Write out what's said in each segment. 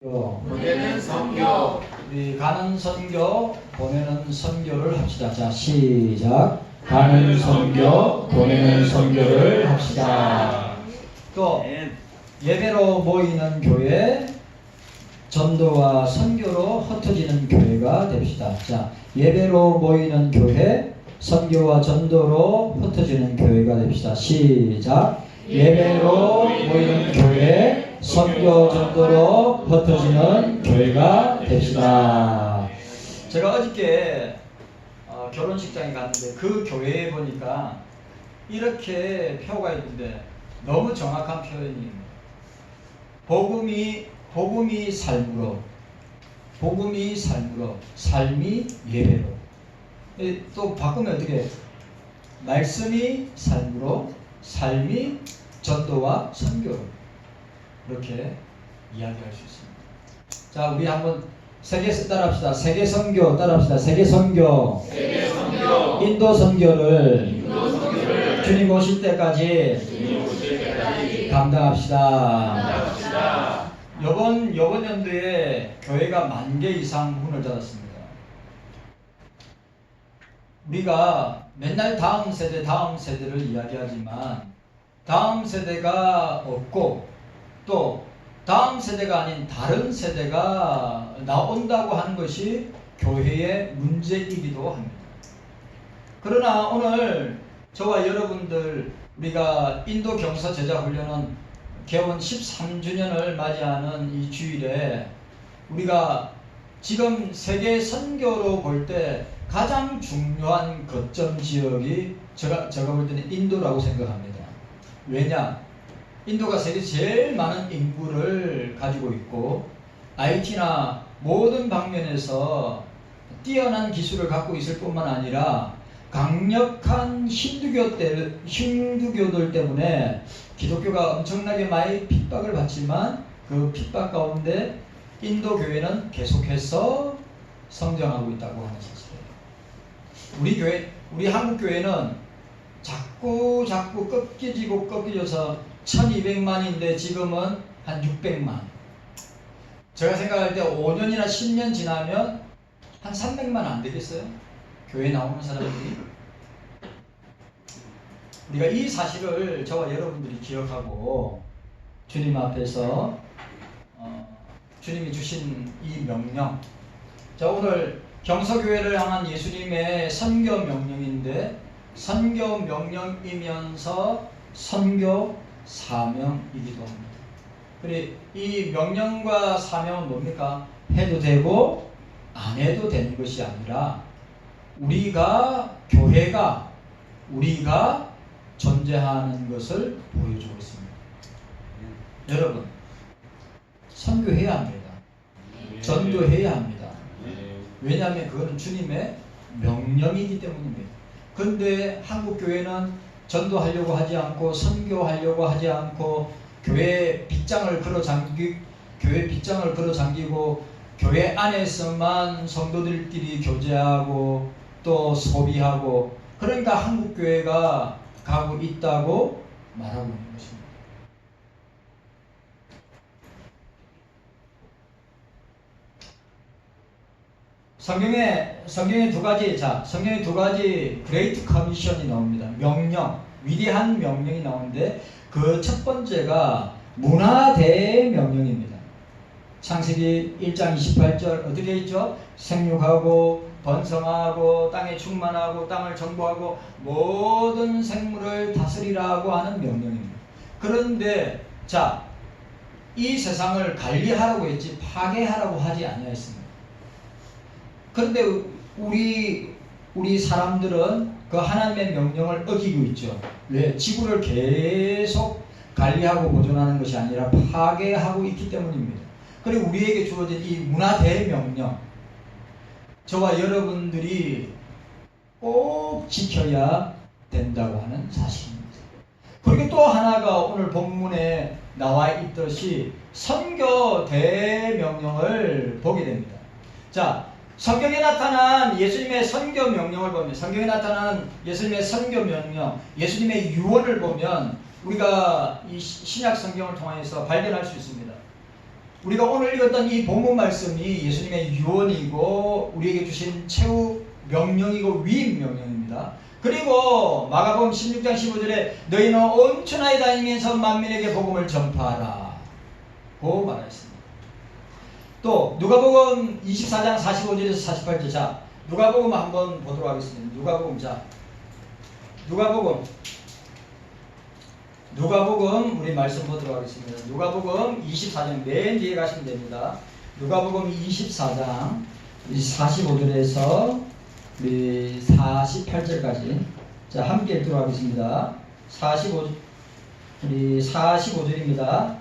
보내는 선교. 우리 가는 선교, 보내는 선교를 합시다. 자, 시작. 가는 선교, 보내는 선교를 합시다. 또 예배로 모이는 교회, 전도와 선교로 흩어지는 교회가 됩시다. 자, 예배로 모이는 교회, 선교와 전도로 흩어지는 교회가 됩시다. 시작. 예배로 모이는 교회, 선교 전도로 흩어지는 교회가 됩시다. 제가 어저께 결혼식장에 갔는데 그 교회에 보니까 이렇게 표가 있는데 너무 정확한 표현입니다. 복음이 삶으로, 복음이 삶으로, 삶이 예배로. 또 바꾸면 어떻게 해요? 말씀이 삶으로, 삶이 전도와 선교로. 이렇게 이야기할 수 있습니다. 자, 우리 한번 세계 따라합시다. 세계 선교 따라합시다. 세계 선교. 세계 선교. 인도 선교를 인도 선교를 주님 오실 때까지 주님 오실 때까지 감당합시다. 감당합시다. 이번 연도에 교회가 10,000개 이상 문을 닫았습니다. 우리가 맨날 다음 세대를 이야기하지만 다음 세대가 없고 또 다음 세대가 아닌 다른 세대가 나온다고 하는 것이 교회의 문제이기도 합니다. 그러나 오늘 저와 여러분들 우리가 인도 경서 제자 훈련은 개원 13주년을 맞이하는 이 주일에 우리가 지금 세계 선교로 볼 때 가장 중요한 거점 지역이 제가 볼 때는 인도라고 생각합니다. 왜냐? 인도가 세계 제일 많은 인구를 가지고 있고 IT나 모든 방면에서 뛰어난 기술을 갖고 있을 뿐만 아니라 강력한 힌두교들 때문에 기독교가 엄청나게 많이 핍박을 받지만 그 핍박 가운데 인도 교회는 계속해서 성장하고 있다고 하는 사실이에요. 우리 한국 교회는 자꾸 꺾여져서 1200만인데 지금은 한 600만. 제가 생각할 때 5년이나 10년 지나면 한 300만 안 되겠어요? 교회 나오는 사람들이. 우리가 이 사실을 저와 여러분들이 기억하고 주님 앞에서 주님이 주신 이 명령. 자, 오늘 경서교회를 향한 예수님의 선교 명령인데 선교 명령이면서 선교 사명이기도 합니다. 그리고 이 명령과 사명은 뭡니까? 해도 되고 안 해도 되는 것이 아니라 우리가 교회가 우리가 존재하는 것을 보여주고 있습니다. 여러분, 선교해야 합니다. 전도해야 합니다. 왜냐하면 그것은 주님의 명령이기 때문입니다. 그런데 한국 교회는 전도하려고 하지 않고 선교하려고 하지 않고 교회 빗장을 걸어 잠기고 교회 안에서만 성도들끼리 교제하고 또 소비하고 그러니까 한국 교회가 가고 있다고 말하고 있는 것입니다. 성경에 두 가지 그레이트 커미션이 나옵니다. 명령, 위대한 명령이 나오는데 그 첫 번째가 문화대명령입니다. 창세기 1장 28절 어떻게 있죠? 생육하고 번성하고 땅에 충만하고 땅을 정복하고 모든 생물을 다스리라고 하는 명령입니다. 그런데 이 세상을 관리하라고 했지 파괴하라고 하지 아니하였습니다. 그런데 우리 사람들은 그 하나님의 명령을 어기고 있죠. 왜? 지구를 계속 관리하고 보존하는 것이 아니라 파괴하고 있기 때문입니다. 그리고 우리에게 주어진 이 문화대명령, 저와 여러분들이 꼭 지켜야 된다고 하는 사실입니다. 그리고 또 하나가 오늘 본문에 나와 있듯이 선교 대명령을 보게 됩니다. 자, 성경에 나타난 예수님의 선교 명령을 보면, 성경에 나타난 예수님의 선교 명령, 예수님의 유언을 보면 우리가 이 신약 성경을 통해서 발견할 수 있습니다. 우리가 오늘 읽었던 이 본문 말씀이 예수님의 유언이고 우리에게 주신 최후 명령이고 위임 명령입니다. 그리고 마가복음 16장 15절에 너희는 온 천하에 다니면서 만민에게 복음을 전파하라 고 말했습니다. 또 누가복음 24장 45절에서 48절, 자 누가복음 한번 보도록 하겠습니다. 누가복음 우리 말씀 보도록 하겠습니다. 누가복음 24장 맨 뒤에 가시면 됩니다. 누가복음 24장 45절에서 48절까지 자 함께 읽도록 하겠습니다. 45절입니다.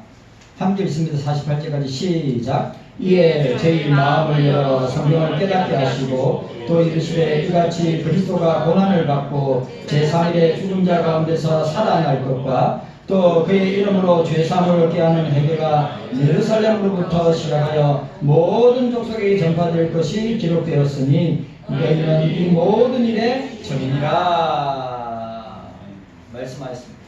함께 읽습니다. 48절까지 시작. 이에 저희 마음을 열어 성경을 깨닫게 하시고 또 이르시되 이같이 그리스도가 고난을 받고 제3일에 죽은 자 가운데서 살아날 것과 또 그의 이름으로 죄사함을 얻게 하는 회개가 예루살렘으로부터 시작하여 모든 족속에게 전파될 것이 기록되었으니 너희는 이 모든 일의 증인이라 말씀하였습니다.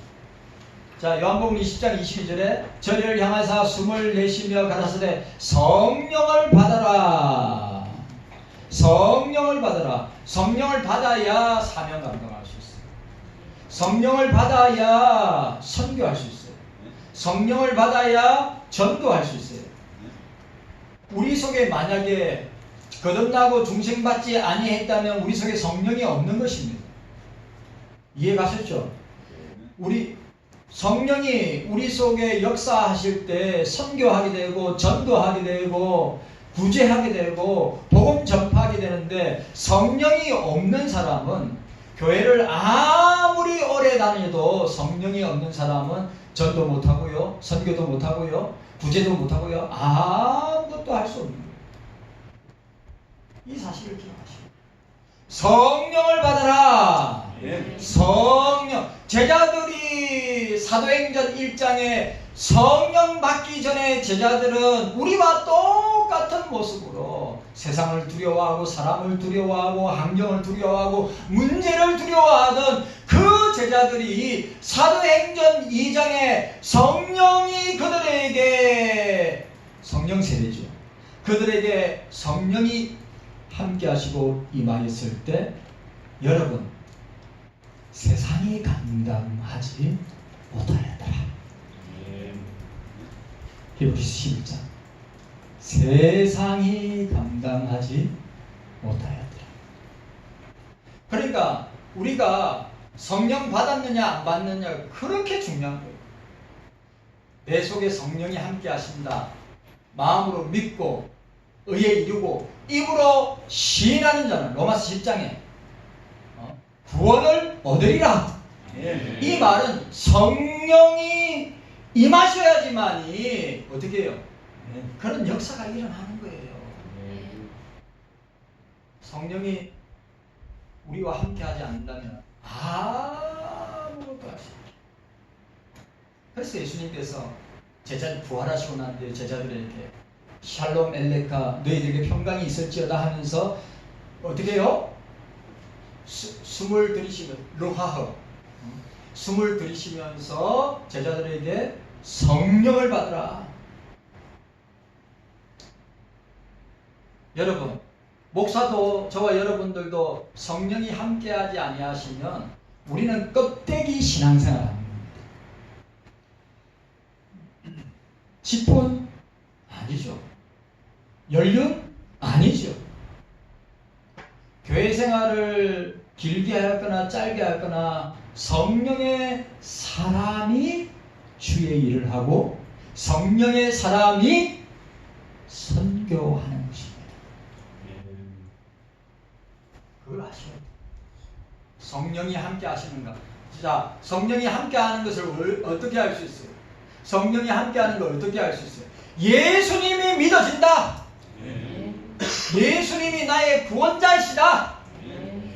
자, 요한복음 20장 22절에 저희를 향하사 숨을 내쉬며 가라사대 성령을 받아라. 성령을 받아라. 성령을 받아야 사명 감당할 수 있어요. 성령을 받아야 선교할 수 있어요. 성령을 받아야 전도할 수 있어요. 우리 속에 만약에 거듭나고 중생받지 아니했다면 우리 속에 성령이 없는 것입니다. 이해 가셨죠? 성령이 우리 속에 역사하실 때 선교하게 되고 전도하게 되고 구제하게 되고 복음 전파하게 되는데 성령이 없는 사람은 교회를 아무리 오래 다녀도 성령이 없는 사람은 전도 못하고요, 선교도 못하고요, 구제도 못하고요, 아무것도 할 수 없는 거예요. 이 사실을 기억하시고 성령을 받아라. 성령. 제자들이 사도행전 1장에 성령 받기 전에 제자들은 우리와 똑같은 모습으로 세상을 두려워하고 사람을 두려워하고 환경을 두려워하고 문제를 두려워하던 그 제자들이 사도행전 2장에 성령이 그들에게 성령 세례죠. 그들에게 성령이 함께 하시고 임하였을 때 여러분 세상이 감당하지 못하였더라. 히브리서 11장 세상이 감당하지 못하였더라. 그러니까 우리가 성령 받았느냐 안 받느냐 그렇게 중요한 거예요. 내 속에 성령이 함께 하신다. 마음으로 믿고 의에 이루고 입으로 시인하는 자는 로마서 10장에 구원을 얻으리라. 이 말은 성령이 임하셔야지만이 어떻게 해요? 그런 역사가 일어나는 거예요. 성령이 우리와 함께 하지 않는다면 아무것도 할 수 없어요. 그래서 예수님께서 제자들 부활하시고 난 뒤에 제자들에게 샬롬 엘레카 너희들에게 평강이 있을지어다 하면서 어떻게 해요? 숨을 들이쉬면 루하허 숨을 들이쉬면서 제자들에게 성령을 받으라. 여러분 목사도 저와 여러분들도 성령이 함께하지 아니하시면 우리는 껍데기 신앙생활 합니다. 지폰 아니죠. 연륜 아니죠. 교회 생활을 길게 하였거나 짧게 하였거나 성령의 사람이 주의 일을 하고 성령의 사람이 선교하는 것입니다. 그걸 아셔야 돼요. 성령이 함께 하시는가? 자, 성령이 함께 하는 것을 어떻게 알 수 있어요? 성령이 함께 하는 걸 어떻게 알 수 있어요? 예수님이 믿어진다. 예수님이 나의 구원자이시다.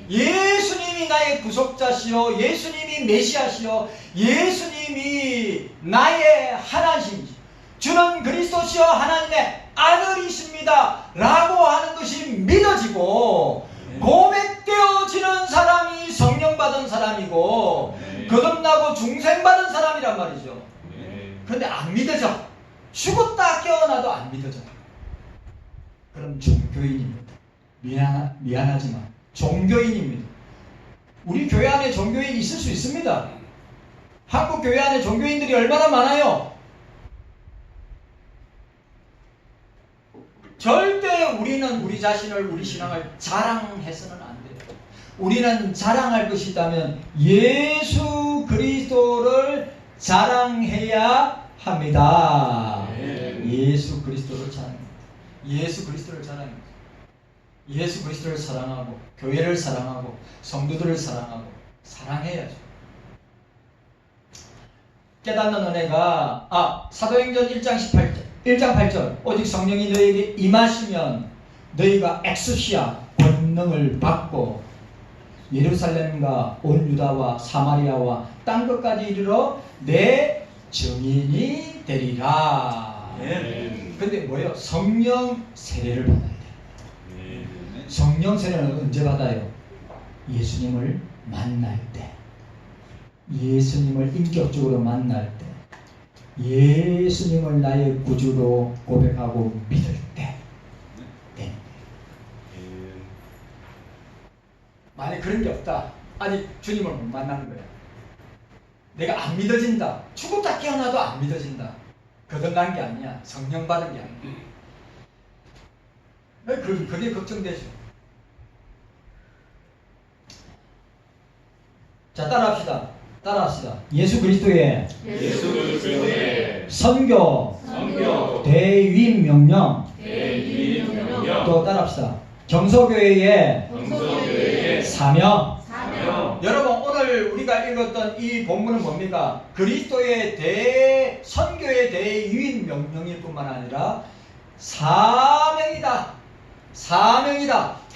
예수님이 나의 구속자시요 예수님이 메시아시요 예수님이 나의 하나님이시 주는 그리스도시요 하나님의 아들이십니다 라고 하는 것이 믿어지고 고백되어지는 사람이 성령 받은 사람이고 거듭나고 중생 받은 사람이란 말이죠. 그런데 안 믿어져. 죽었다 깨어나도 안 믿어져요. 그럼 종교인입니다. 미안하지만 종교인입니다. 우리 교회 안에 종교인이 있을 수 있습니다. 한국 교회 안에 종교인들이 얼마나 많아요. 절대 우리는 우리 자신을, 우리 신앙을 자랑해서는 안 돼요. 우리는 자랑할 것이 있다면 예수 그리스도를 자랑해야 합니다. 예수 그리스도를 자랑합니다. 예수 그리스도를 자랑합니다. 예수 그리스도를 사랑하고 교회를 사랑하고 성도들을 사랑하고 사랑해야죠. 깨닫는 은혜가 사도행전 1장 8절 오직 성령이 너희에게 임하시면 너희가 엑스시아 권능을 받고 예루살렘과 온 유다와 사마리아와 땅 끝까지 이르러 내 증인이 되리라. 근데 뭐예요? 성령 세례를 받아야 돼요. 성령 세례는 언제 받아요? 예수님을 만날 때, 예수님을 인격적으로 만날 때, 예수님을 나의 구주로 고백하고 믿을 때 됩니다. 만약 그런 게 없다, 아직 주님을 못 만나는 거야. 내가 안 믿어진다, 죽었다 깨어나도 안 믿어진다, 거듭난 게 아니야, 성령 받은 게 아니야. 그게 걱정되죠. 자, 따라합시다. 예수 그리스도의 선교, 대위임 명령. 또 따라합시다. 경서교회의 사명. 여러분, 오늘 우리가 읽었던 이 본문은 뭡니까? 그리스도의 선교의 대위임 명령일 뿐만 아니라 사명이다.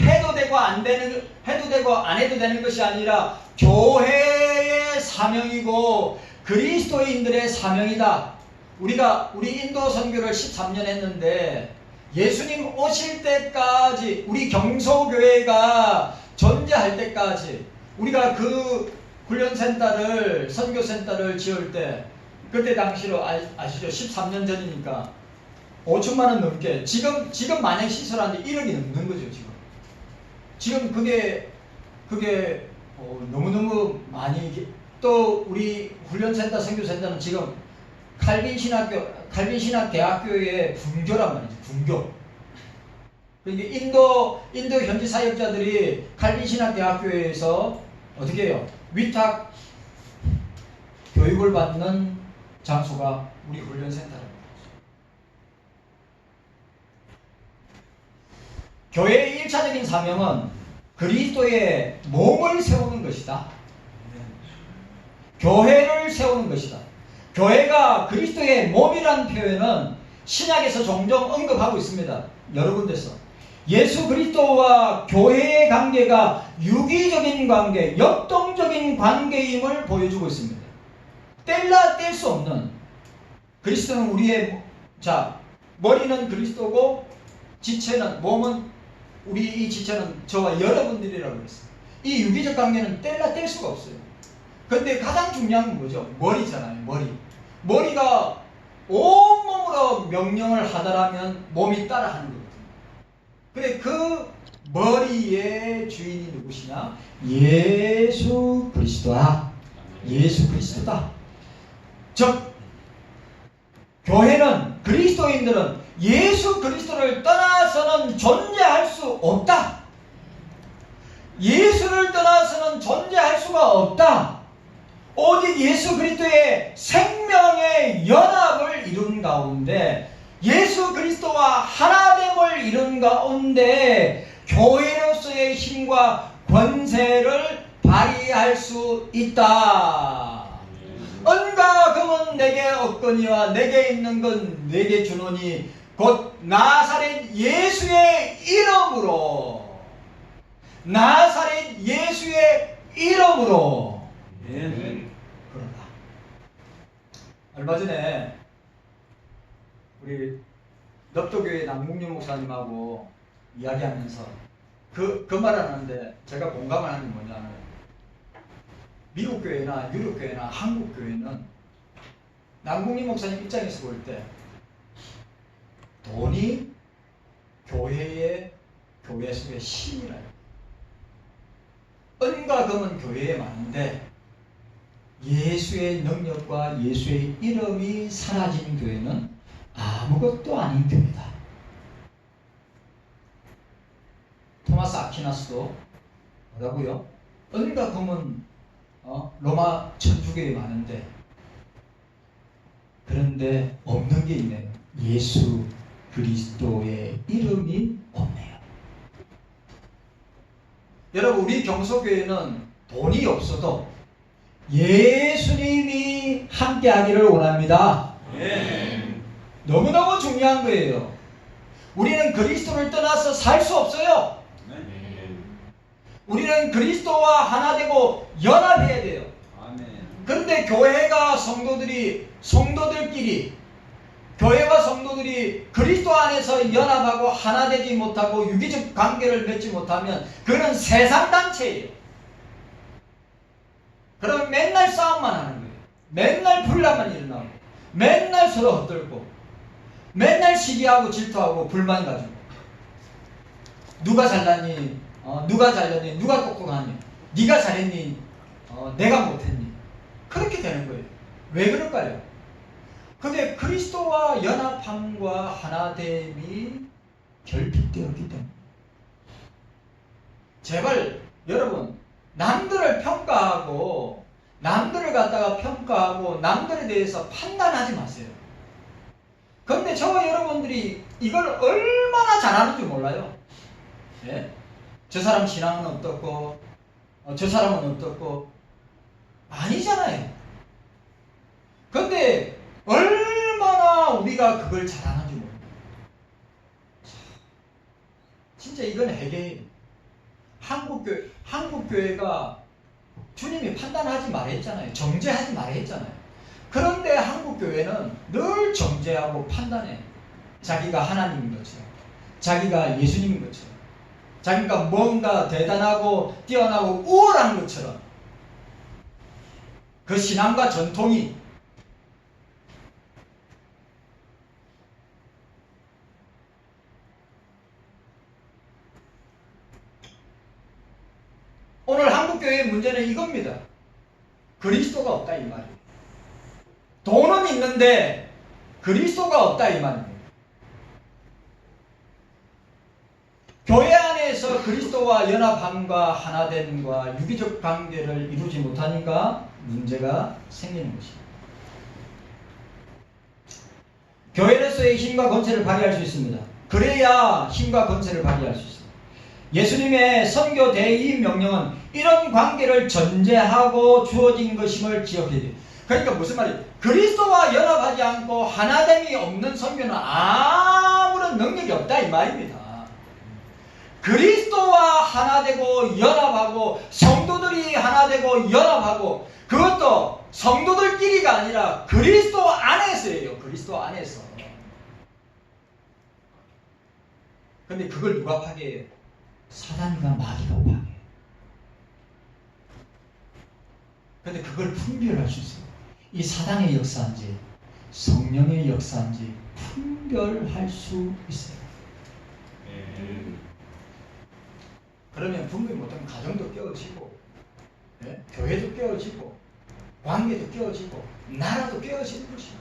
해도 되고 안 해도 되는 것이 아니라 교회의 사명이고 그리스도인들의 사명이다. 우리 인도 선교를 13년 했는데 예수님 오실 때까지, 우리 경소교회가 존재할 때까지 우리가 그 훈련센터를, 선교센터를 지을 때, 그때 당시로 아시죠? 13년 전이니까 5천만 원 넘게, 지금 만약 시설하는데 1억이 넘는 거죠. 지금 그게 너무너무 많이. 또 우리 훈련센터, 선교센터는 지금 칼빈신학대학교의 분교란 말이죠. 분교. 그러니까 인도 현지 사역자들이 칼빈신학대학교에서 어떻게 해요? 위탁 교육을 받는 장소가 우리 훈련센터라는 거죠. 교회의 1차적인 사명은 그리스도의 몸을 세우는 것이다. 교회를 세우는 것이다. 교회가 그리스도의 몸이라는 표현은 신약에서 종종 언급하고 있습니다. 여러 군데서. 예수 그리스도와 교회의 관계가 유기적인 관계, 역동적인 관계임을 보여주고 있습니다. 뗄 수 없는. 그리스도는 우리의, 머리는 그리스도고 지체는, 몸은, 우리 이 지체는 저와 여러분들이라고 그랬어요. 이 유기적 관계는 뗄 수가 없어요. 근데 가장 중요한 건 뭐죠? 머리잖아요. 머리가 온몸으로 명령을 하더라면 몸이 따라하는 거거든요. 근데 그 머리의 주인이 누구시냐? 예수 그리스도다. 예수 그리스도다. 즉 교회는, 그리스도인들은 예수 그리스도를 떠나서는 존재할 수 없다. 예수를 떠나서는 존재할 수가 없다. 오직 예수 그리스도의 생명의 연합을 이룬 가운데, 예수 그리스도와 하나됨을 이룬 가운데 교회로서의 힘과 권세를 발휘할 수 있다. 은과 금은 내게 없거니와 내게 있는 건 내게 주노니 곧 나사렛 예수의 이름으로. 나사렛 예수의 이름으로. 그런다. 얼마 전에 우리 넙도교회 남궁유 목사님하고 이야기하면서 그 말 하는데 제가 공감을 하는 게 뭐냐면, 미국 교회나 유럽 교회나 한국 교회는 남궁유 목사님 입장에서 볼 때 돈이 교회 속의 힘이라요. 은과 금은 교회에 많은데 예수의 능력과 예수의 이름이 사라진 교회는 아무것도 아닌 교회다. 토마스 아퀴나스도 뭐라고요? 은과 금은 로마 천주교에 많은데 그런데 없는 게 있네요. 예수 그리스도의 이름이 없네요. 여러분, 우리 경소교회는 돈이 없어도 예수님이 함께하기를 원합니다. 너무너무 중요한 거예요. 우리는 그리스도를 떠나서 살 수 없어요. 우리는 그리스도와 하나 되고 연합해야 돼요. 그런데 교회가 성도들끼리 교회와 성도들이 그리스도 안에서 연합하고 하나 되지 못하고 유기적 관계를 맺지 못하면 그는 세상 단체예요. 그럼 맨날 싸움만 하는 거예요. 맨날 분란만 일어나고 맨날 서로 헛들고 맨날 시기하고 질투하고 불만 가지고 누가 잘났니? 누가 잘났니? 누가 똑똑하니? 네가 잘했니? 내가 못했니? 그렇게 되는 거예요. 왜 그럴까요? 근데 그리스도와 연합함과 하나됨이 결핍되었기 때문에 제발 여러분 남들을 평가하고 남들을 갖다가 평가하고 남들에 대해서 판단하지 마세요. 그런데 저와 여러분들이 이걸 얼마나 잘하는 줄 몰라요. 예? 저 사람 신앙은 어떻고 저 사람은 어떻고 아니잖아요. 그런데 얼마나 우리가 그걸 잘하는지 모릅니다. 진짜 이건 해계예요. 한국교회가 주님이 판단하지 말했잖아요. 정죄하지 말했잖아요. 그런데 한국교회는 늘 정죄하고 판단해. 자기가 하나님인 것처럼, 자기가 예수님인 것처럼, 자기가 뭔가 대단하고 뛰어나고 우월한 것처럼 그 신앙과 전통이 오늘 한국교회의 문제는 이겁니다. 그리스도가 없다 이 말이에요. 돈은 있는데 그리스도가 없다 이 말입니다. 교회 안에서 그리스도와 연합함과 하나됨과 유기적 관계를 이루지 못하니까 문제가 생기는 것입니다. 교회로서의 힘과 권세를 발휘할 수 있습니다. 그래야 힘과 권세를 발휘할 수 있습니다. 예수님의 선교 대의 명령은 이런 관계를 전제하고 주어진 것임을 기억해야 돼요. 그러니까 무슨 말이에요? 그리스도와 연합하지 않고 하나됨이 없는 선교는 아무런 능력이 없다 이 말입니다. 그리스도와 하나 되고 연합하고 성도들이 하나 되고 연합하고 그것도 성도들끼리가 아니라 그리스도 안에서예요. 그리스도 안에서. 근데 그걸 누가 파괴해요? 사단과 마귀가 파괴해요. 근데 그걸 분별할 수 있어요. 이 사단의 역사인지 성령의 역사인지 분별할 수 있어요. 그러면 분별 못하면 가정도 깨어지고 교회도 깨어지고 관계도 깨어지고 나라도 깨어지는 것입니다.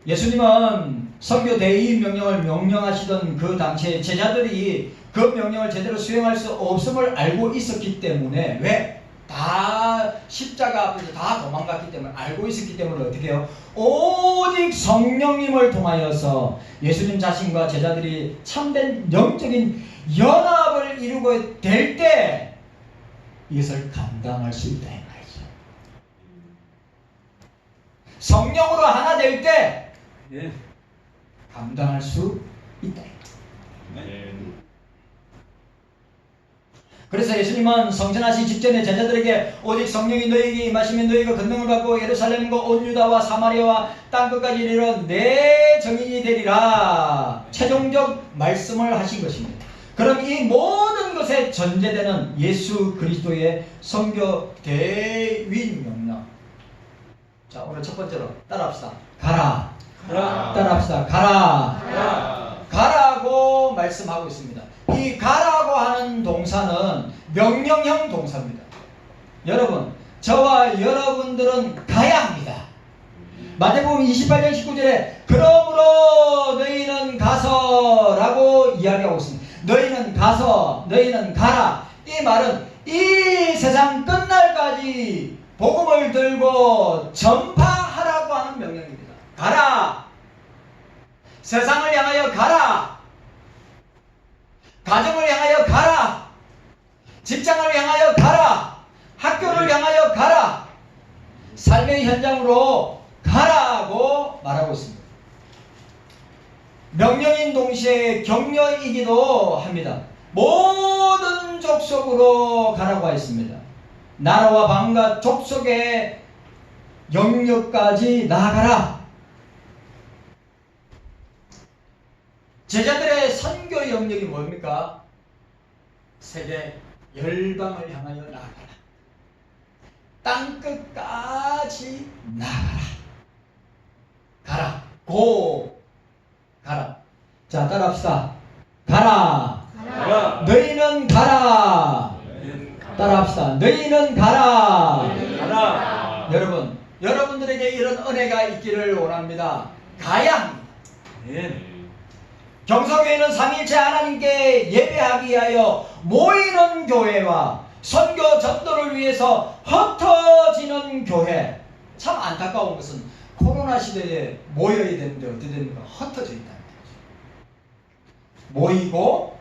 예수님은 선교 대의 명령을 명령하시던 그 당시에 제자들이 그 명령을 제대로 수행할 수 없음을 알고 있었기 때문에 왜? 다 십자가 앞에서 다 도망갔기 때문에 알고 있었기 때문에 어떻게 해요? 오직 성령님을 통하여서 예수님 자신과 제자들이 참된 영적인 연합을 이루고 될 때 이것을 감당할 수 있다 이 말이죠. 성령으로 하나 될 때 감당할 수 있다. 그래서 예수님은 성천하시기 직전에 제자들에게 오직 성령이 너희에게 임하시면 너희가 권능을 받고 예루살렘과 온 유다와 사마리아와 땅끝까지 이르러 내 증인이 되리라 최종적 말씀을 하신 것입니다. 그럼 이 모든 것에 전제되는 예수 그리스도의 선교 대위 명령 자, 오늘 첫 번째로 따라합시다. 가라. 가라. 따라합시다. 가라. 가라. 가라고 말씀하고 있습니다. 이 가라고 하는 동사는 명령형 동사입니다. 여러분, 저와 여러분들은 가야 합니다. 마태복음 28장 19절에 그러므로 너희는 가서 라고 이야기하고 있습니다. 너희는 가서, 너희는 가라. 이 말은 이 세상 끝날까지 복음을 들고 전파하라고 하는 명령입니다. 가라. 세상을 향하여 가라. 가정을 향하여 가라. 직장을 향하여 가라. 학교를 향하여 가라. 삶의 현장으로 가라고 말하고 있습니다. 명령인 동시에 격려이기도 합니다. 모든 족속으로 가라고 했습니다. 나라와 방과 족속의 영역까지 나아가라. 제자들의 선교 영역이 뭡니까? 세계 열방을 향하여 나아가라. 땅끝까지 나아가라. 가라. 고. 가라. 자, 따라합시다. 가라. 가라. 너희는 가라. 따라합시다. 너희는 가라. 가라. 여러분, 여러분들에게 이런 은혜가 있기를 원합니다. 가야 합니다. 경성교회는 삼위일체 하나님께 예배하기 위하여 모이는 교회와 선교 전도를 위해서 흩어지는 교회. 참 안타까운 것은 코로나 시대에 모여야 되는데 어떻게 됩니까? 흩어져 있다는 거죠. 모이고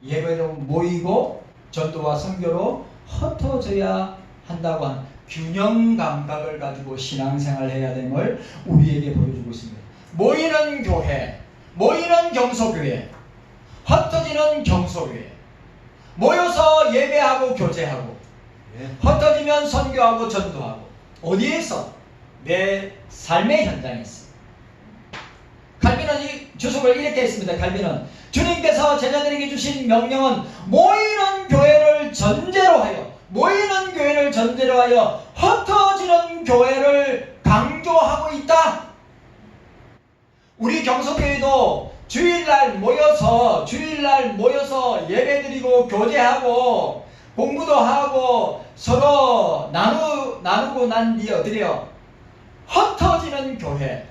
예배로 모이고 전도와 선교로 흩어져야 한다고 하는 균형 감각을 가지고 신앙생활을 해야 됨을 우리에게 보여주고 있습니다. 모이는 교회, 모이는 경소교회, 흩어지는 경소교회. 모여서 예배하고 교제하고 흩어지면 선교하고 전도하고. 어디에서? 내 삶의 현장에서. 갈비는 이 주석을 이렇게 했습니다. 갈비는 주님께서 제자들에게 주신 명령은 모이는 교회를 전제로 하여, 모이는 교회를 전제로 하여 흩어지는 교회를 강조하고 있다. 우리 경성교회도 주일날 모여서 예배드리고 교제하고 공부도 하고 서로 나누고 난 뒤에 어디래요? 흩어지는 교회.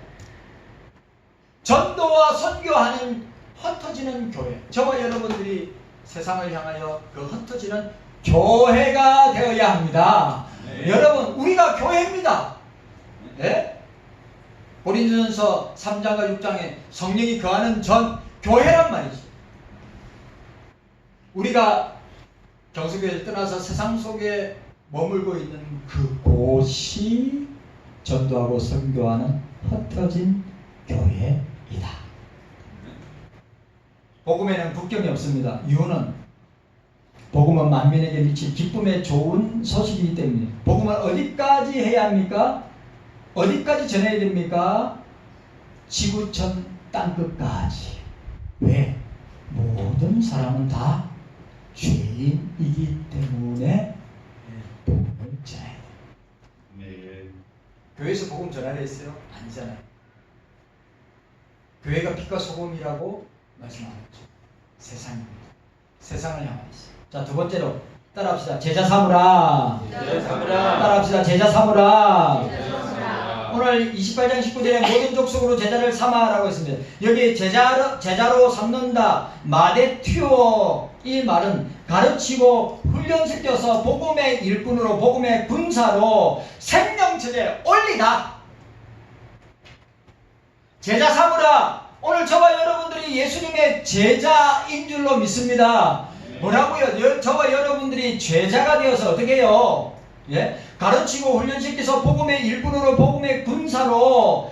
전도와 선교하는 흩어지는 교회. 저와 여러분들이 세상을 향하여 그 흩어지는 교회가 되어야 합니다. 네. 여러분, 우리가 교회입니다. 네? 고린도전서 3장과 6장에 성령이 거하는 전 교회란 말이죠. 우리가 경수교회를 떠나서 세상 속에 머물고 있는 그곳이 전도하고 선교하는 흩어진 교회이다. 복음에는 국경이 없습니다. 이유는 복음은 만민에게 미칠 기쁨의 좋은 소식이기 때문에. 복음은 어디까지 해야 합니까? 어디까지 전해야 됩니까? 지구촌 땅끝까지. 왜? 모든 사람은 다 죄인이기 때문에 복음을 전해야 돼요. 교회에서 복음 전하려 했어요? 아니잖아요. 교회가 빛과 소금이라고 말씀하셨죠. 세상입니다. 세상을 향하여 있어요. 자, 두 번째로 따라합시다. 제자 삼으라. 제자 삼으라. 따라합시다. 제자 삼으라. 제자 삼으라. 오늘 28장 19절에 모든 족속으로 제자를 삼아라고 했습니다. 여기 제자로 삼는다. 마데튜오. 이 말은 가르치고 훈련시켜서 복음의 일꾼으로, 복음의 군사로 생명체제에 올리다. 제자 삼으라. 오늘 저와 여러분들이 예수님의 제자인 줄로 믿습니다. 뭐라고요? 저와 여러분들이 제자가 되어서 어떻게 해요? 예? 가르치고 훈련시켜서 복음의 일꾼으로, 복음의 군사로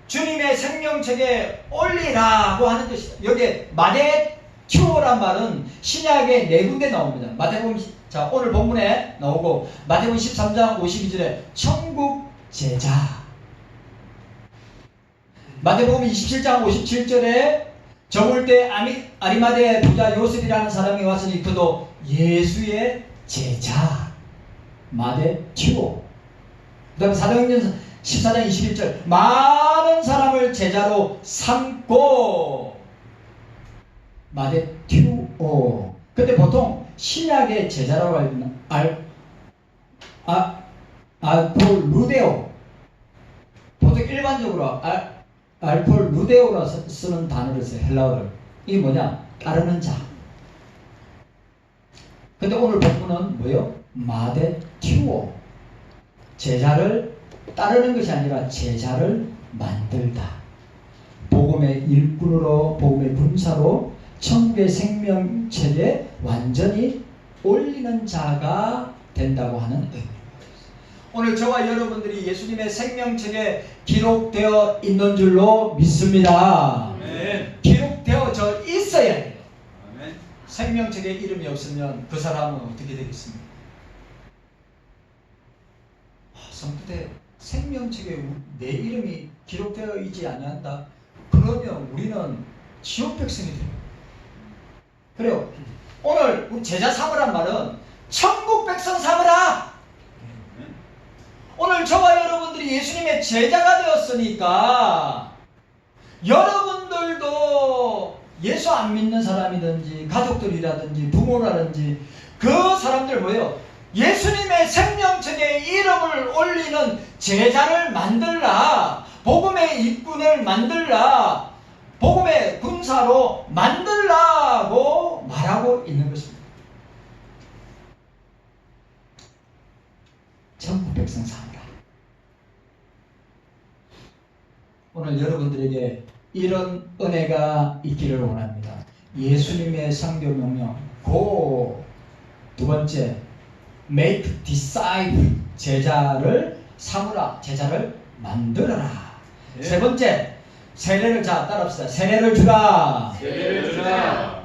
주님의 생명체계에 올리라고 하는 것이다. 여기에 마데튜오란 말은 신약의 네 군데 나옵니다. 마태복음, 자, 오늘 본문에 나오고 마태복음 13장 52절에 천국 제자, 마태복음 27장 57절에 저물 때 아리마대 부자 요셉이라는 사람이 왔으니 그도 예수의 제자. 마데튜오. 그 다음에 14장 21절 많은 사람을 제자로 삼고 마데튜오. 근데 보통 신약의 제자라고 하면 알폴루데오. 보통 일반적으로 알폴루데오라 쓰는 단어를 써요. 헬라어를. 이게 뭐냐? 따르는 자. 근데 오늘 본문은 뭐예요? 마데튜오. 제자를 따르는 것이 아니라 제자를 만들다. 복음의 일꾼으로, 복음의 군사로 천국의 생명체에 완전히 올리는 자가 된다고 하는 의미입니다. 오늘 저와 여러분들이 예수님의 생명책에 기록되어 있는 줄로 믿습니다. 아멘. 기록되어져 있어야 해요. 아멘. 생명책에 이름이 없으면 그 사람은 어떻게 되겠습니까? 성도대 생명책에 내 이름이 기록되어 있지 않는다. 그러면 우리는 지옥 백성이 돼요. 그래요. 오늘 우리 제자 삼으란 말은 천국 백성 삼으라. 오늘 저와 여러분들이 예수님의 제자가 되었으니까 여러분들도 예수 안 믿는 사람이든지 가족들이라든지 부모라든지 그 사람들 뭐예요? 예수님의 생명책에 이름을 올리는 제자를 만들라. 복음의 일꾼을 만들라. 복음의 군사로 만들라고 말하고 있는 것입니다. 천국 백성 삼으라. 오늘 여러분들에게 이런 은혜가 있기를 원합니다. 예수님의 상교 명령 고. 두 번째 make disciple. 제자를 삼으라. 제자를 만들어라. 네. 세 번째 세례를 따라합시다. 세례를 주라. 세례를 주라.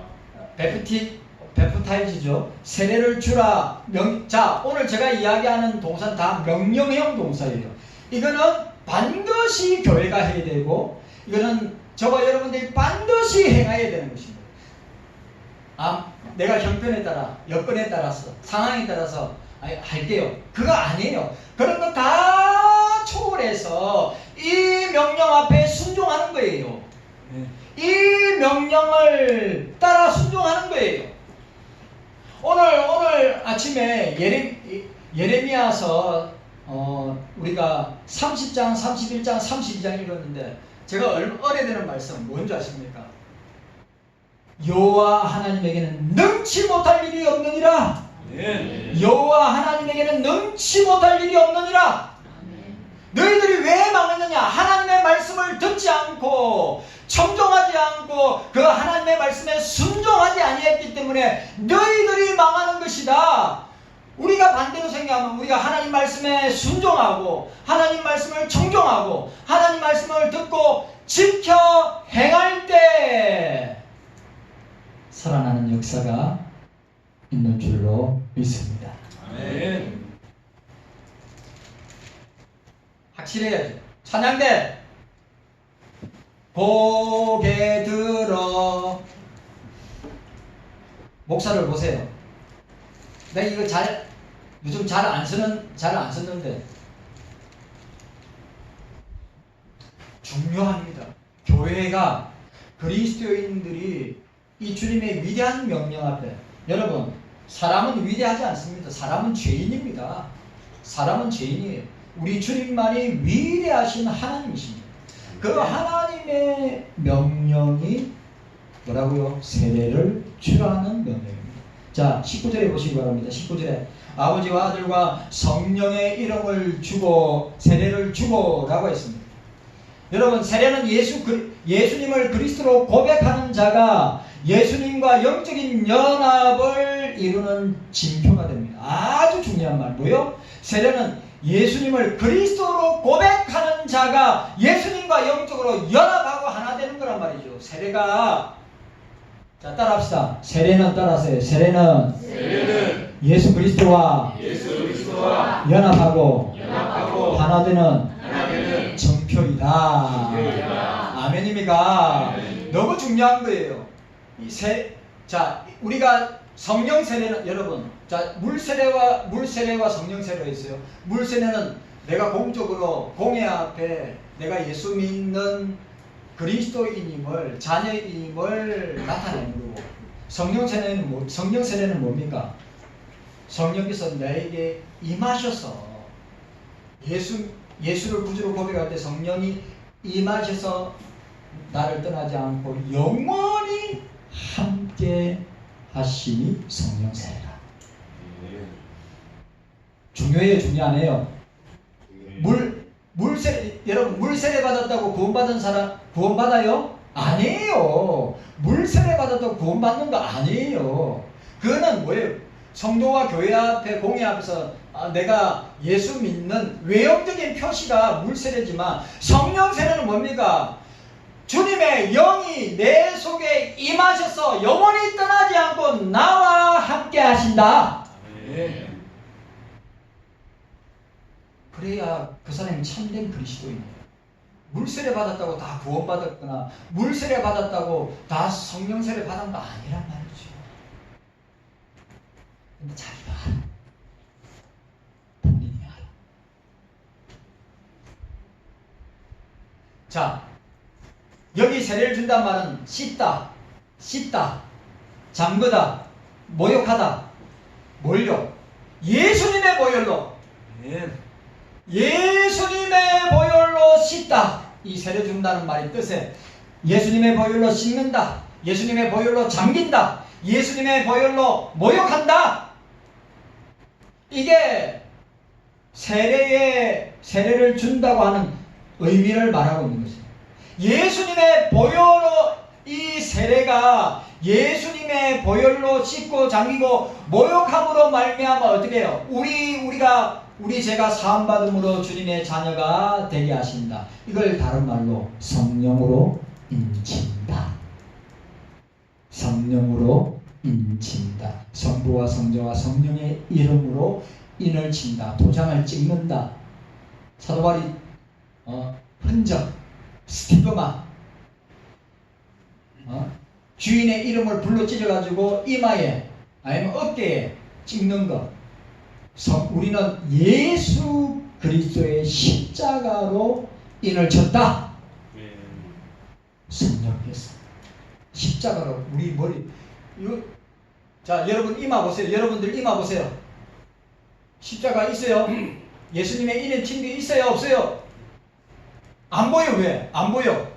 베프타이즈죠. 세례를 주라. 자, 오늘 제가 이야기하는 동사는 다 명령형 동사예요. 이거는 반드시 교회가 해야 되고, 이거는 저와 여러분들이 반드시 행해야 되는 것입니다. 내가 형편에 따라, 여건에 따라서, 상황에 따라서 할게요. 그거 아니에요. 그런 거 다 초월해서 이 명령 앞에 순종하는 거예요. 이 명령을 따라 순종하는 거예요. 오늘 아침에 예레미야서 우리가 30장, 31장, 32장 읽었는데 제가 어뢰되는 말씀 뭔지 아십니까? 여호와 하나님에게는 능치 못할 일이 없느니라. 여호와 하나님에게는 능치 못할 일이 없느니라. 너희들이 왜 망했느냐? 하나님의 말씀을 듣지 않고 청종하지 않고 그 하나님의 말씀에 순종하지 아니했기 때문에 너희들이 망하는 것이다. 우리가 반대로 생각하면 우리가 하나님 말씀에 순종하고 하나님 말씀을 청종하고 하나님 말씀을 듣고 지켜 행할 때 살아나는 역사가 있는 줄로 믿습니다. 아멘. 확실해야죠. 찬양대 고개 들어. 목사를 보세요. 내가 이거 요즘 잘 안 썼는데 중요합니다. 교회가 그리스도인들이 이 주님의 위대한 명령 앞에, 여러분 사람은 위대하지 않습니다. 사람은 죄인입니다. 사람은 죄인이에요. 우리 주님만이 위대하신 하나님이십니다. 그 하나님의 명령이 뭐라고요? 세례를 주라는 명령입니다. 자, 19절에 보시기 바랍니다. 19절에 아버지와 아들과 성령의 이름을 주고 세례를 주고 라고 했습니다. 여러분, 세례는 예수님을 그리스도로 고백하는 자가 예수님과 영적인 연합을 이루는 징표가 됩니다. 아주 중요한 말. 뭐요? 세례는 예수님을 그리스도로 고백하는 자가 예수님과 영적으로 연합하고 하나 되는 거란 말이죠. 세례가, 자, 따라합시다. 세례는 따라하세요. 세례는 예수 그리스도와 연합하고 하나 되는 정표이다. 아멘입니까? 아멘. 너무 중요한 거예요. 자, 우리가 성령 세례는, 여러분, 자, 물 세례와 성령 세례가 있어요. 물 세례는 내가 공적으로 공회 앞에 내가 예수 믿는 그리스도인임을 자녀임을 나타내는 거고 성령 세례는 뭡니까? 성령께서 나에게 임하셔서 예수를 구주로 고백할 때 성령이 임하셔서 나를 떠나지 않고 영원히 함께 하심이 성령 세례다. 중요해요, 중요하네요. 여러분 물 세례 받았다고 구원받은 사람 구원받아요? 아니에요. 물 세례 받았다고 구원받는 거 아니에요. 그거는 뭐예요? 성도와 교회 앞에 공회 앞에서 내가 예수 믿는 외형적인 표시가 물 세례지만 성령 세례는 뭡니까? 주님의 영이 내 속에 임하셔서 영원히 떠나지 않고 나와 함께 하신다. 그래야 그 사람이 참된 그리스도인이에요. 물세례 받았다고 다 구원받았거나 물세례 받았다고 다 성령세례 받은 거 아니란 말이죠. 근데 자기가 알아. 본인이 알아. 자, 여기 세례를 준단 말은 씻다, 잠그다, 모욕하다, 몰려. 예수님의 보혈로 예수님의 보혈로 씻다. 이 세례 준다는 말의 뜻에 예수님의 보혈로 씻는다, 예수님의 보혈로 잠긴다, 예수님의 보혈로 모욕한다. 이게 세례를 준다고 하는 의미를 말하고 있는 것이에요. 예수님의 보혈로 이 세례가 예수님의 보혈로 씻고 잠기고 모욕함으로 말미암아 어떻게 해요? 우리 죄가 사함받음으로 주님의 자녀가 되게 하신다. 이걸 다른 말로 성령으로 인친다. 성령으로 인친다. 성부와 성자와 성령의 이름으로 인을 친다. 도장을 찍는다. 사도 바울이 흔적, 스티그마, 주인의 이름을 불러 찢어가지고 이마에 아니면 어깨에 찍는 것. 우리는 예수 그리스도의 십자가로 인을 쳤다. 성령께서 십자가로 우리 머리. 자, 여러분 이마 보세요. 여러분들 이마 보세요. 십자가 있어요? 예수님의 인을 친 게 있어요? 없어요? 안 보여. 왜? 안 보여.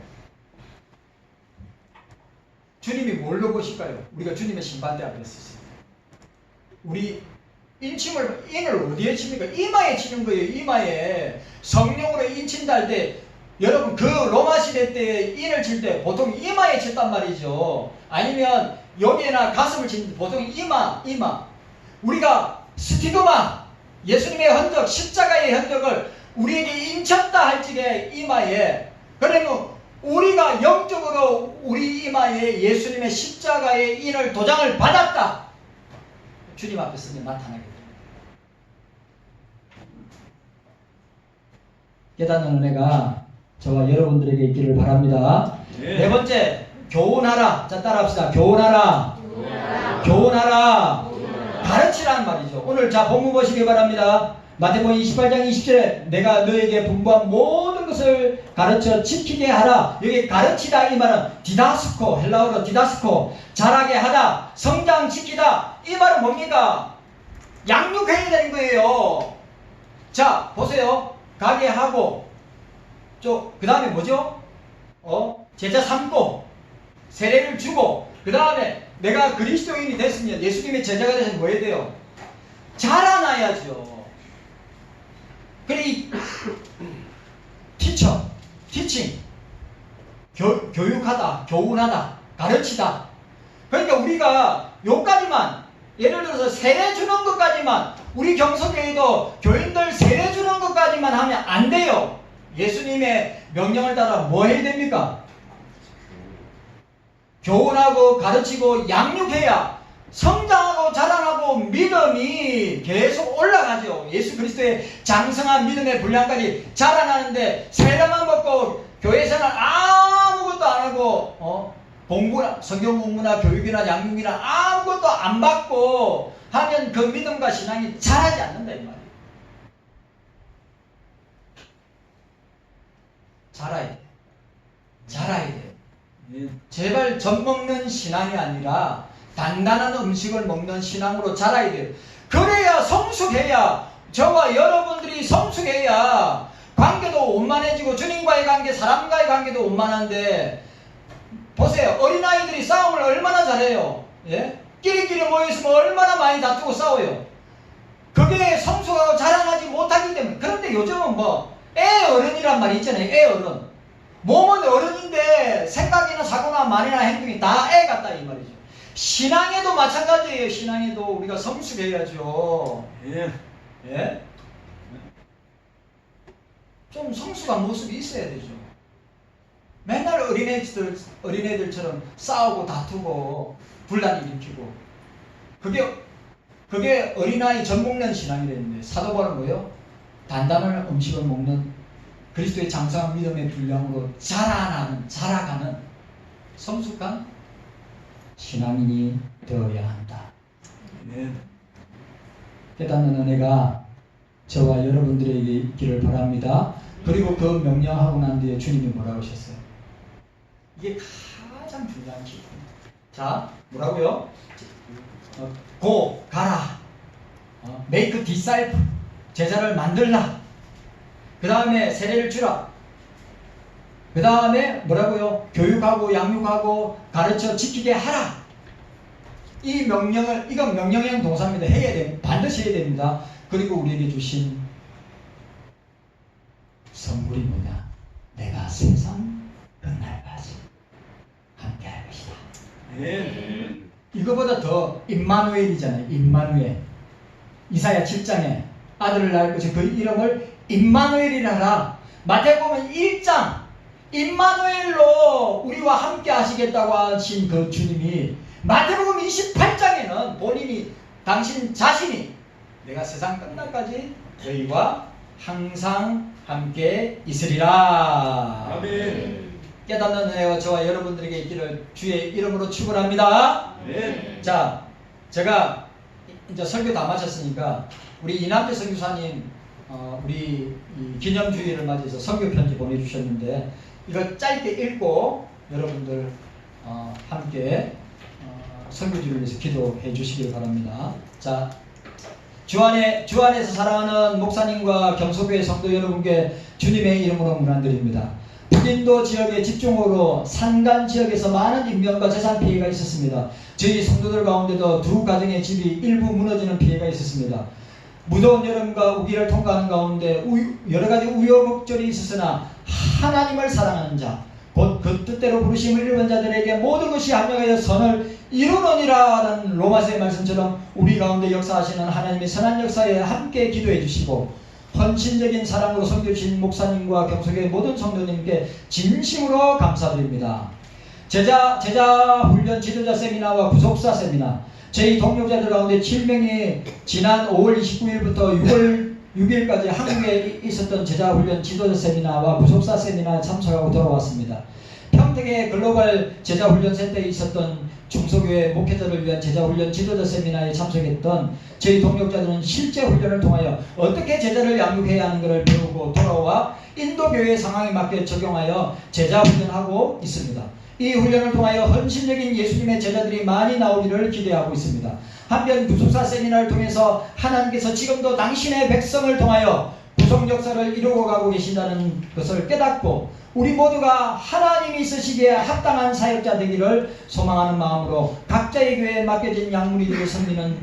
주님이 뭘로 보실까요? 우리가 주님의 심판대 앞에 있었어요. 우리 인을 어디에 칩니까? 이마에 치는 거예요. 이마에. 성령으로 인친다 할 때 여러분 그 로마 시대 때 인을 칠 때 보통 이마에 쳤단 말이죠. 아니면 여기에나 가슴을 치는데 보통 이마. 우리가 스티그마, 예수님의 흔적, 십자가의 흔적을 우리에게 인쳤다 할 적에 이마에. 그러면 우리가 영적으로 우리 이마에 예수님의 십자가의 인을 도장을 받았다. 주님 앞에서 나타나게 됩니다. 깨닫는 은혜가 저와 여러분들에게 있기를 바랍니다. 네 번째, 교훈하라. 자, 따라합시다. 교훈하라. 가르치라는 말이죠. 오늘 자 본문 보시기 바랍니다. 마태복음 28장 20절에 내가 너에게 분부한 모든 것을 가르쳐 지키게 하라. 여기 가르치다 이 말은 디다스코, 헬라어로 디다스코, 잘하게 하다, 성장시키다. 이 말은 뭡니까? 양육해야 되는 거예요. 자, 보세요. 가게 하고, 그 다음에 뭐죠? 제자 삼고, 세례를 주고, 그 다음에 내가 그리스도인이 됐으면, 예수님의 제자가 되시면 뭐 해야 돼요? 자라나야죠. 그래, 티칭, 교육하다, 교훈하다, 가르치다. 그러니까 우리가 요까지만, 예를 들어서 세례 주는 것까지만, 우리 경서교회도 교인들 세례 주는 것까지만 하면 안 돼요. 예수님의 명령을 따라 뭐 해야 됩니까? 교훈하고 가르치고 양육해야 성장하고 자라나고 믿음이 계속 올라가죠. 예수 그리스도의 장성한 믿음의 분량까지 자라나는데 세례만 먹고 교회에서는 아무것도 안 하고 공부나 성경 공부나 교육이나 양육이나 아무것도 안 받고 하면 그 믿음과 신앙이 자라지 않는다 이 말이에요. 자라야 돼. 자라야 돼. 예. 제발 젖 먹는 신앙이 아니라 단단한 음식을 먹는 신앙으로 자라야 돼요. 그래야 성숙해야, 저와 여러분들이 성숙해야 관계도 원만해지고, 주님과의 관계, 사람과의 관계도 원만한데, 보세요. 어린아이들이 싸움을 얼마나 잘해요. 예? 끼리끼리 모여있으면 얼마나 많이 다투고 싸워요. 그게 성숙하고 자라나지 못하기 때문에. 그런데 요즘은 뭐 애 어른이란 말이 있잖아요. 애 어른. 몸은 어른인데 생각이나 사고나 말이나 행동이 다 애 같다 이 말이죠. 신앙에도 마찬가지예요. 신앙에도 우리가 성숙해야죠. 예. 예? 좀 성숙한 모습이 있어야 되죠. 맨날 어린애들처럼 싸우고 다투고 분란 일으키고, 그게 어린아이 젖 먹는 신앙이랬는데, 사도 바울은 뭐예요? 단단한 음식을 먹는 그리스도의 장성한 믿음의 분량으로 자라가는 성숙한 신앙인이 되어야 한다. 예. 깨닫는 은혜가 저와 여러분들에게 있기를 바랍니다. 그리고 그 명령하고 난 뒤에 주님이 뭐라고 하셨어요? 이게 가장 중요한 기분입니다. 자, 뭐라고요? 고, 가라. make disciple. 제자를 만들라. 그 다음에 세례를 주라. 그 다음에 뭐라고요? 교육하고 양육하고 가르쳐 지키게 하라. 이 명령을, 이건 명령형 동사입니다. 해야 됩니다. 반드시 해야 됩니다. 그리고 우리에게 주신 선물이 뭐냐? 내가 세상 끝날까지 함께 할 것이다. 예. 이거보다 더 임마누엘이잖아요. 임마누엘. 이사야 7장에 아들을 낳을 것이 그 이름을 임마누엘이라 하라. 마태복음 1장 임마누엘로 우리와 함께 하시겠다고 하신 그 주님이 마태복음 28장에는 본인이, 당신 자신이 내가 세상 끝날까지 너희와 항상 함께 있으리라. 아멘. 깨닫는 은혜가 저와 여러분들에게 있기를 주의 이름으로 축원합니다. 네. 자, 제가 이제 설교 다 마쳤으니까 우리 이남재 선교사님 우리 이 기념주의를 맞이해서 설교 편지 보내주셨는데, 이걸 짧게 읽고 여러분들 함께 설교주를 위해서 기도해 주시길 바랍니다. 자, 주 안에서 사랑하는 목사님과 경소교회 성도 여러분께 주님의 이름으로 문안드립니다. 북인도 지역의 집중호우로 산간 지역에서 많은 인명과 재산 피해가 있었습니다. 저희 성도들 가운데도 두 가정의 집이 일부 무너지는 피해가 있었습니다. 무더운 여름과 우기를 통과하는 가운데 여러가지 우여곡절이 있었으나 하나님을 사랑하는 자, 곧 그 뜻대로 부르심을 입은 자들에게 모든 것이 합력하여 선을 이루느니라 라는 로마서의 말씀처럼 우리 가운데 역사하시는 하나님의 선한 역사에 함께 기도해 주시고, 헌신적인 사랑으로 섬겨주신 목사님과 경속의 모든 성도님께 진심으로 감사드립니다. 제자 훈련 지도자 세미나와 구속사 세미나, 저희 동역자들 가운데 7명이 지난 5월 29일부터 6월 6일까지 한국에 있었던 제자 훈련 지도자 세미나와 구속사 세미나에 참석하고 돌아왔습니다. 평택의 글로벌 제자 훈련 센터에 있었던 중소교회 목회자를 위한 제자훈련 지도자 세미나에 참석했던 저희 동역자들은 실제 훈련을 통하여 어떻게 제자를 양육해야 하는 것을 배우고 돌아와 인도교회 상황에 맞게 적용하여 제자훈련하고 있습니다. 이 훈련을 통하여 헌신적인 예수님의 제자들이 많이 나오기를 기대하고 있습니다. 한편 구속사 세미나를 통해서 하나님께서 지금도 당신의 백성을 통하여 구속 역사를 이루고 가고 계신다는 것을 깨닫고, 우리 모두가 하나님이 쓰시기에 합당한 사역자 되기를 소망하는 마음으로 각자의 교회에 맡겨진 양무리들을 섬기는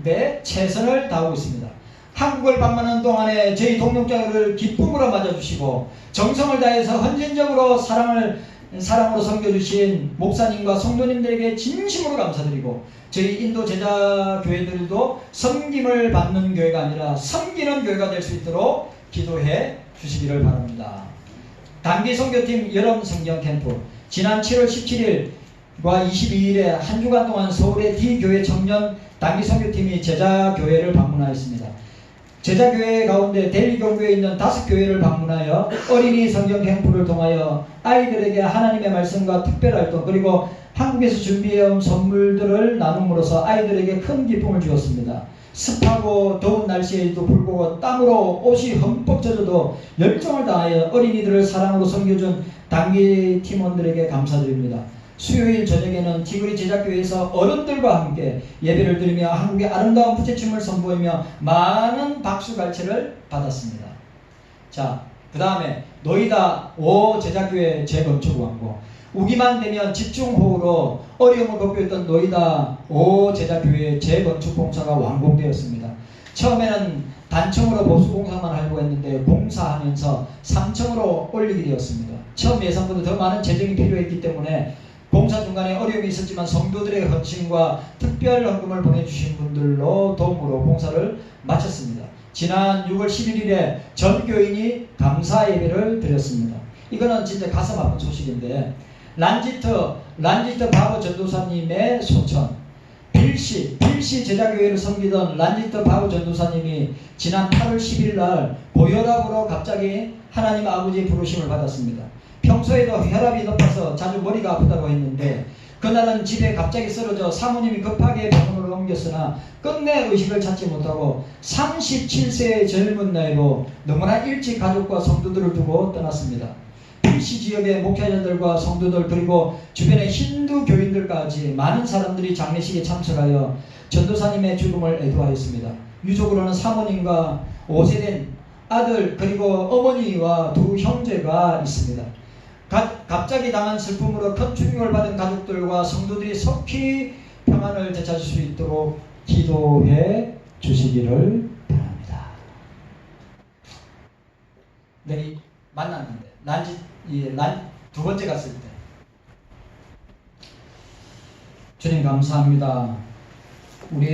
데 최선을 다하고 있습니다. 한국을 방문하는 동안에 저희 동역자들을 기쁨으로 맞아주시고 정성을 다해서 헌신적으로 사랑으로 섬겨주신 목사님과 성도님들에게 진심으로 감사드리고, 저희 인도 제자 교회들도 섬김을 받는 교회가 아니라 섬기는 교회가 될 수 있도록 기도해 주시기를 바랍니다. 단기 선교팀 여름 성경 캠프, 지난 7월 17일과 22일에 한 주간 동안 서울의 D교회 청년 단기 선교팀이 제자교회를 방문하였습니다. 제자교회 가운데 델리경교에 있는 5교회를 방문하여 어린이 성경 캠프를 통하여 아이들에게 하나님의 말씀과 특별활동, 그리고 한국에서 준비해온 선물들을 나눔으로써 아이들에게 큰 기쁨을 주었습니다. 습하고 더운 날씨에도 불구하고 땀으로 옷이 흠뻑 젖어도 열정을 다하여 어린이들을 사랑으로 섬겨준 단기 팀원들에게 감사드립니다. 수요일 저녁에는 티그리 제작교회에서 어른들과 함께 예배를 드리며 한국의 아름다운 부채춤을 선보이며 많은 박수갈채를 받았습니다. 자, 그 다음에 노이다 5 제작교회 재건축 완공. 우기만 되면 집중호우로 어려움을 겪고 있던 노이다 5 제작교회 재건축 공사가 완공되었습니다. 처음에는 단층으로 보수공사만 하려고 했는데 공사하면서 3층으로 올리게 되었습니다. 처음 예상보다 더 많은 재정이 필요했기 때문에 공사 중간에 어려움이 있었지만 성도들의 헌신과 특별 헌금을 보내주신 분들로 도움으로 공사를 마쳤습니다. 지난 6월 11일에 전 교인이 감사 예배를 드렸습니다. 이거는 진짜 가슴 아픈 소식인데 란지트 바보 전도사님의 소천, 필시 제자교회를 섬기던 란지트 바보 전도사님이 지난 8월 10일 날 고혈압으로 갑자기 하나님 아버지의 부르심을 받았습니다. 평소에도 혈압이 높아서 자주 머리가 아프다고 했는데 그날은 집에 갑자기 쓰러져 사모님이 급하게 병원으로 옮겼으나 끝내 의식을 찾지 못하고 37세의 젊은 나이로 너무나 일찍 가족과 성도들을 두고 떠났습니다. 필시 지역의 목회자들과 성도들 그리고 주변의 힌두 교인들까지 많은 사람들이 장례식에 참석하여 전도사님의 죽음을 애도하였습니다. 유족으로는 사모님과 5세된 아들 그리고 어머니와 두 형제가 있습니다. 갑자기 당한 슬픔으로 큰 충격을 받은 가족들과 성도들이 속히 평안을 되찾을 수 있도록 기도해 주시기를 바랍니다. 내가 만났는데 두 번째 갔을 때 주님 감사합니다. 우리